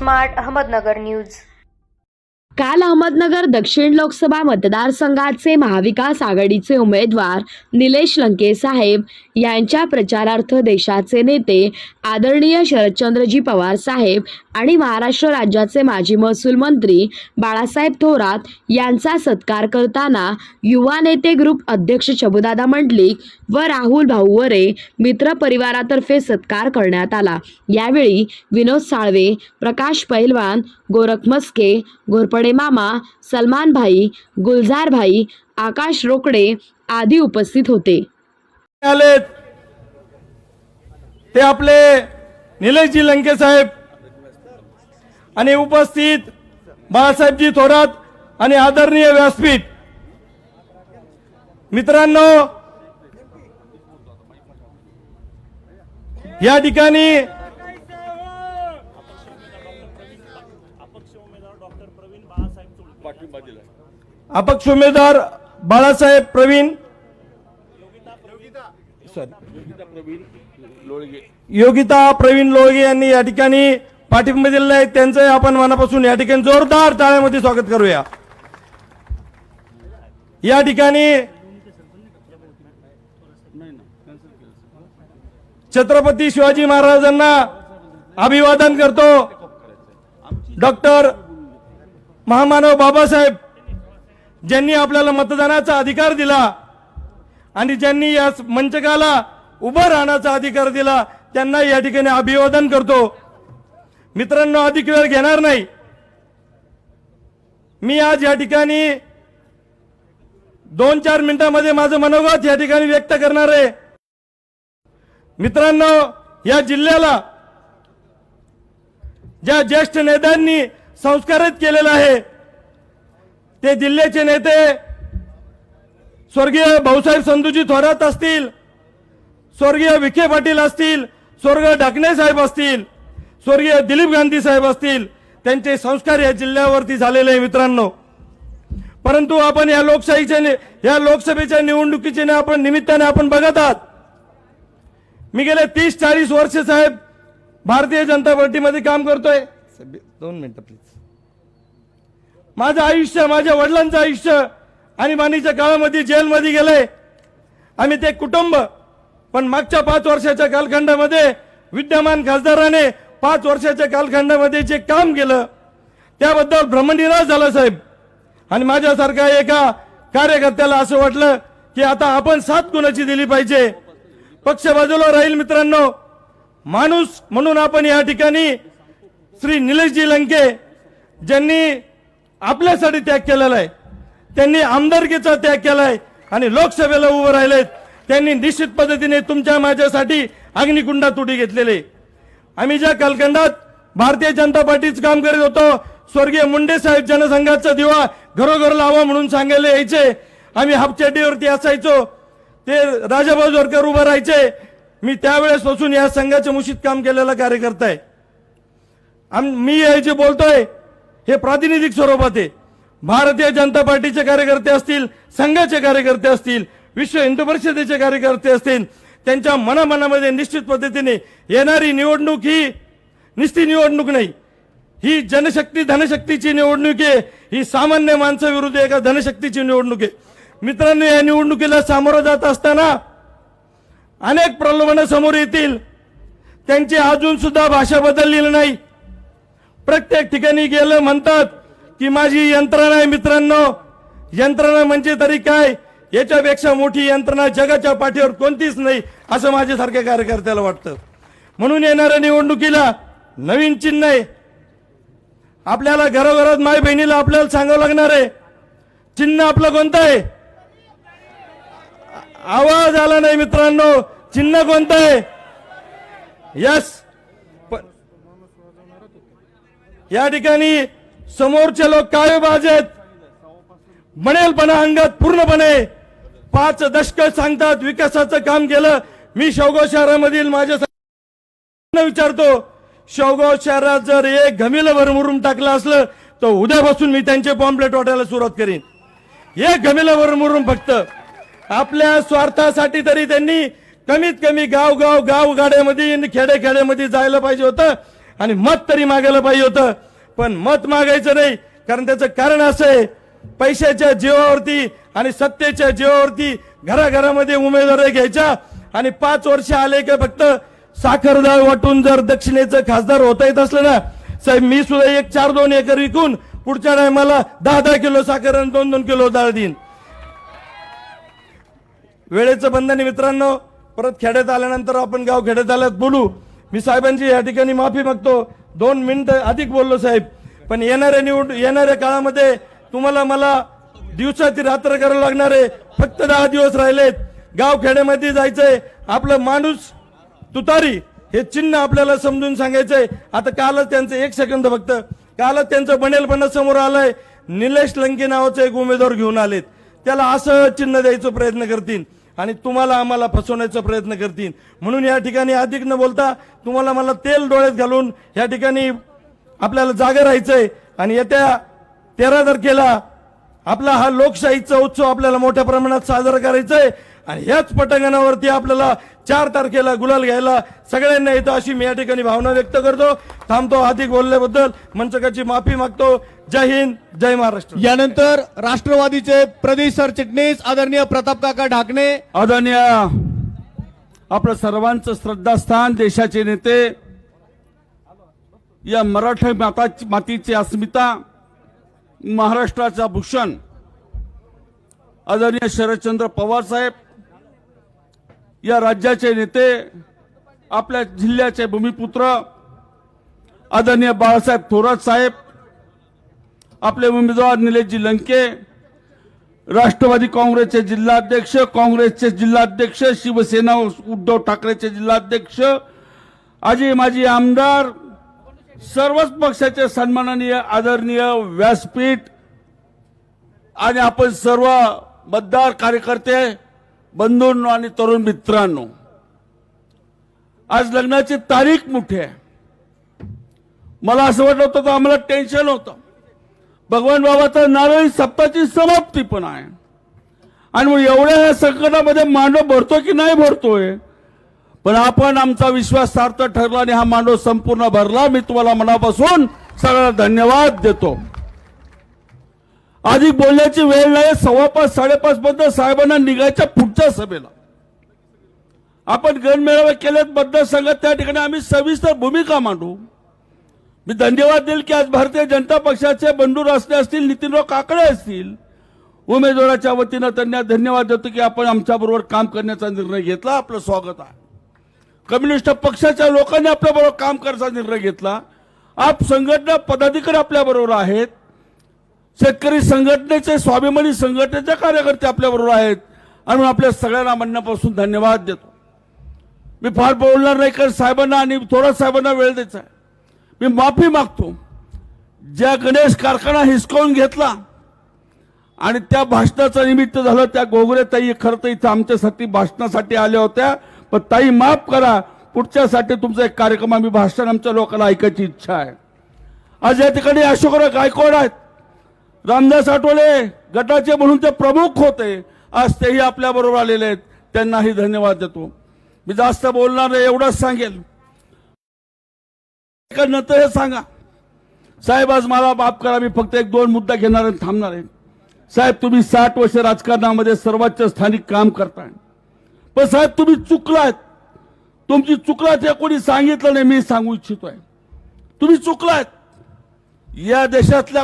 Smart Ahmednagar news. काल अहमदनगर दक्षिण लोकसभा मतदारसंघाचे महाविकास आघाडीचे उमेदवार निलेश लंके साहेब यांच्या प्रचारार्थ देशाचे नेते आदरणीय शरदचंद्रजी पवार साहेब आणि महाराष्ट्र राज्याचे माजी महसूल मंत्री बाळासाहेब थोरात यांचा सत्कार करताना युवा नेते ग्रुप अध्यक्ष शंभूदादा मंडलिक व राहुल भाऊ वरे मित्र परिवारातर्फे सत्कार करण्यात आला। यावेळी विनोद साळवे, प्रकाश पैलवान, गोरख मस्के, घोरपडे मामा, सलमान भाई, गुलजार भाई, आकाश रोकडे आदी उपस्थित होते। ते आपले निलेशजी लंके साहेब आणि उपस्थित बाळासाहेबजी थोरात आणि आदरणीय व्यासपीठ मित्रांनो, या ठिकाणी अपक्ष उमेदवार बाळासाहेब प्रवीण योगिता प्रवीण लोळगे यांनी या ठिकाणी पाठिंबा दिलेला आहे। त्यांचं आपण मनापासून या ठिकाणी जोरदार टाळ्यामध्ये स्वागत करूया। या ठिकाणी छत्रपती शिवाजी महाराजांना अभिवादन करतो। डॉक्टर महामानव बाबासाहेब ज्यांनी आपल्याला मतदानाचा अधिकार दिला आणि ज्यांनी या मंचकाला उभं राहण्याचा अधिकार दिला, त्यांना या ठिकाणी अभिवादन करतो। मित्रांनो, अधिक वेळ घेणार नाही। मी आज या ठिकाणी 2-4 मिनिटांमध्ये माझं मनोगत या ठिकाणी व्यक्त करणार आहे। मित्रांनो, या जिल्ह्याला ज्या ज्येष्ठ नेत्यांनी संस्कारित केलेलं आहे ते जिल्ह्याचे नेते स्वर्गीय भाऊसाहेब संधूजी थोरात असतील, स्वर्गीय विखे पाटील असतील, स्वर्गीय ढाकणे साहेब असतील, स्वर्गीय दिलीप गांधी साहेब असतील, त्यांचे संस्कार या जिल्ह्यावरती झालेले आहे मित्रांनो। परंतु आपण या लोकसभेच्या निवडणुकीच्या आपण निमित्ताने आपण बघत आहात, मी गेले 30-40 वर्ष साहेब भारतीय जनता पार्टीमध्ये काम करतोय। 2 मिनिटं प्लीज। माझं आयुष्य, माझ्या वडिलांचं आयुष्य आणि मानीच्या काळामध्ये जेलमध्ये गेले आम्ही ते कुटुंब। पण मागच्या 5 वर्षाच्या कालखंडामध्ये विद्यमान खासदाराने 5 वर्षाच्या कालखंडामध्ये जे काम केलं त्याबद्दल भ्रमनिरास झाला साहेब। आणि माझ्यासारख्या एका कार्यकर्त्याला असं वाटलं की आता आपण साथ कोणाची दिली पाहिजे। पक्ष बाजूला राहील मित्रांनो, माणूस म्हणून आपण या ठिकाणी श्री निलेशजी लंके ज्यांनी आपल्यासाठी त्याग केलेला आहे, त्यांनी आमदारकीचा त्याग केलाय आणि लोकसभेला उभे राहिलेत, त्यांनी निश्चित पद्धतीने तुमच्या माझ्यासाठी अग्निकुंडात उडी घेतलेले। आम्ही ज्या कालखंडात भारतीय जनता पार्टीचं काम करत होतो, स्वर्गीय मुंडे साहेब जनसंघाचा दिवा घरोघर लावा म्हणून सांगायला यायचे, आम्ही हापचड्डीवरती असायचो, ते राजाभाऊ जोरकर उभे राहायचे। मी त्यावेळेस पासून या संघाच्या मुशीत काम केलेला कार्यकर्ता आहे। मी हे जे बोलतोय हे प्रातिनिधिक स्वरूपात आहे। भारतीय जनता पार्टीचे कार्यकर्ते असतील, संघाचे कार्यकर्ते असतील, विश्व हिंदू परिषदेचे कार्यकर्ते असतील, त्यांच्या मनामध्ये निश्चित पद्धतीने येणारी निवडणूक ही निस्ती निवडणूक नाही, ही जनशक्ती धनशक्तीची निवडणूक आहे। ही सामान्य माणसाविरुद्ध एका धनशक्तीची निवडणूक आहे। मित्रांनो, या निवडणुकीला सामोरं जात असताना अनेक प्रलोभनं समोर येतील, त्यांची अजून सुद्धा भाषा बदललेली नाही। प्रत्येक ठिकाणी गेलं म्हणतात की माझी यंत्रणा आहे। मित्रांनो, यंत्रणा म्हणजे तरी काय, याच्यापेक्षा मोठी यंत्रणा जगाच्या पाठीवर कोणतीच नाही असं माझ्यासारख्या कार्यकर्त्याला वाटतं। म्हणून येणाऱ्या निवडणुकीला नवीन चिन्ह आहे। आपल्याला घरोघरात माय बहिणीला आपल्याला सांगावं लागणार आहे, चिन्ह आपलं कोणतं आहे? आवाज आला नाही मित्रांनो, चिन्ह कोणतं आहे? यस। या ठिकाणी समोरचे लोक काय बाज आहेत, बनेलपणा अंगात पूर्णपणे 5 दशक सांगतात विकासाचं काम केलं। मी शेवगाव शहरामधील माझ्या विचारतो, शेवगाव शहरात जर एक घमिलं भरमुरून टाकलं असलं तर उद्यापासून मी त्यांचे पॉम्पलेट वाटायला सुरुवात करीन। एक घमिलं भरमुरून फक्त आपल्या स्वार्थासाठी तरी त्यांनी कमीत कमी गाव गाड्यामध्ये खेड्यामध्ये जायला पाहिजे होतं आणि मत तरी मागायला पाहिजे होतं, पण मत मागायचं नाही. कारण त्याचं कारण असं आहे, पैशाच्या जीवावरती आणि सत्तेच्या जीवावरती घराघरामध्ये उमेदवारी घ्यायच्या आणि 5 वर्ष आले की फक्त साखर डाळ वाटून जर दक्षिणेचं खासदार होता येत असलं ना साहेब, मी सुद्धा 4-2 एकर विकून पुढच्या टायमाला 10-10 किलो साखर आणि 2-2 किलो डाळ देईन. वेळेचं बंधन मित्रांनो, परत खेड्यात आल्यानंतर आपण गाव खेड्यात आल्यात बोलू. मी साहेबांची या ठिकाणी माफी मागतो, 2 मिनिटं अधिक बोललो साहेब. पण येणाऱ्या काळामध्ये तुम्हाला मला दिवसाची रात्र करावं लागणार आहे. फक्त 10 दिवस राहिलेत. गाव खेड्यामध्ये जायचंय. आपलं माणूस तुतारी हे चिन्ह आपल्याला समजून सांगायचंय. आता कालच त्यांचं 1 सेकंद फक्त, कालच त्यांचं बनेलपणा समोर आलंय. निलेश लंके नावाचे एक उमेदवार घेऊन आलेत. त्याला असं चिन्ह द्यायचा प्रयत्न करतील आणि तुम्हाला आम्हाला फसवण्याचा प्रयत्न करतील. म्हणून या ठिकाणी अधिक न बोलता तुम्हाला मला तेल डोळ्यात घालून या ठिकाणी आपल्याला जागा राहायचंय. आणि येत्या 13 तारखेला आपला हा लोकशाहीचा उत्सव आपल्याला मोठ्या प्रमाणात साजरा करायचा आहे. आणि ह्याच पटांगणावरती आपल्याला 4 तारखेला गुलाल घ्यायला सगळ्यांना येतो, अशी मी या ठिकाणी भावना व्यक्त करतो. थांबतो. अधिक बोलल्याबद्दल मंचकाची माफी मागतो. जय हिंद, जय महाराष्ट्र. यानंतर राष्ट्रवादीचे प्रदेश सरचिटणीस आदरणीय प्रताप काका ढाकणे. आदरणीय आपलं सर्वांचं श्रद्धास्थान, देशाचे नेते, या मराठा मातीची अस्मिता, महाराष्ट्राचा भूषण आदरणीय शरदचंद्र पवार साहेब, या राज्याचे नेते, आपल्या जिल्ह्याचे भूमिपुत्र आदरणीय बाळासाहेब थोरात साहेब, आपले उमेदवार निलेशजी लंके, राष्ट्रवादी काँग्रेसचे जिल्हाध्यक्ष, काँग्रेसचे जिल्हाध्यक्ष, शिवसेना उद्धव ठाकरेचे जिल्हाध्यक्ष, आजी माजी आमदार, सर्वच पक्षाचे सन्माननीय आदरणीय व्यासपीठ आणि आपण सर्व मतदार कार्यकर्ते बंधूंनो आणि तरुण मित्रांनो, आज लग्नाची तारीख मोठी आहे. मला असं वाटलं होतं तर आम्हाला टेन्शन होतं. भगवान बाबाचा नारळी सप्ताची समाप्ती पण आहे आणि मग एवढ्या संकटामध्ये मांडव भरतो की नाही भरतोय, पण आपण आमचा विश्वास सार्थ ठरला आणि हा मांडव संपूर्ण भरला. मी तुम्हाला मनापासून सगळ्यांना धन्यवाद देतो. अधिक बोलण्याची वेळ नाही. 5:15 5:30 पर्यंत साहेबांना निघायच्या पुढच्या सभेला आपण गणमेळावे केलेत मतदारसंघात. त्या ठिकाणी आम्ही सविस्तर भूमिका मांडू. मी धन्यवाद देईल की आज भारतीय जनता पक्षाचे बंडू रासने असतील, नितीनराव काकडे असतील, उमेदवाराच्या वतीनं त्यांना धन्यवाद देतो की आपण आमच्याबरोबर काम करण्याचा निर्णय घेतला. आपलं स्वागत आहे. कम्युनिस्ट पक्षाच्या लोकांनी आपल्याबरोबर काम करण्याचा निर्णय घेतला. आप संघटना पदाधिकारी आपल्याबरोबर आहेत. शेतकरी संघटनेचे, स्वाभिमानी संघटनेचे कार्यकर्ते आपल्याबरोबर आहेत आणि आपल्या सगळ्यांना मनापासून धन्यवाद देतो. मी फार बोलणार नाही कारण साहेबांना आणि थोडा साहेबांना वेळ द्यायचा आहे. मी माफी मागतो. ज्या गणेश कारखाना हिसकावून घेतला आणि त्या भाषणाचं निमित्त झालं, त्या गोगरे ताई खरं तर इथं आमच्यासाठी भाषणासाठी आल्या होत्या, पण ताई माफ करा, पुढच्यासाठी तुमचा एक कार्यक्रम आम्ही भाषण आमच्या लोकांना ऐकायची इच्छा आहे. आज या ठिकाणी अशोकराव गायकवाड आहेत, रामदास आठवले गटाचे म्हणून ते प्रमुख होते, आज तेही आपल्या बरोबर आलेले आहेत. त्यांनाही धन्यवाद देतो. मी जास्त बोलणार नाही, एवढंच सांगेल. नंतर हे सांगा साहेब, आज मला माफ करा, मी फक्त 1-2 मुद्दा घेणार आणि थांबणार आहे. साहेब, तुम्ही 60 वर्ष राजकारणामध्ये सर्वोच्च स्थानिक काम करताय, पण साहेब तुम्ही चुकलात. तुमची चुकलात हे कोणी सांगितलं नाही, मी सांगू इच्छितोय. तुम्ही चुकलात. या देशातल्या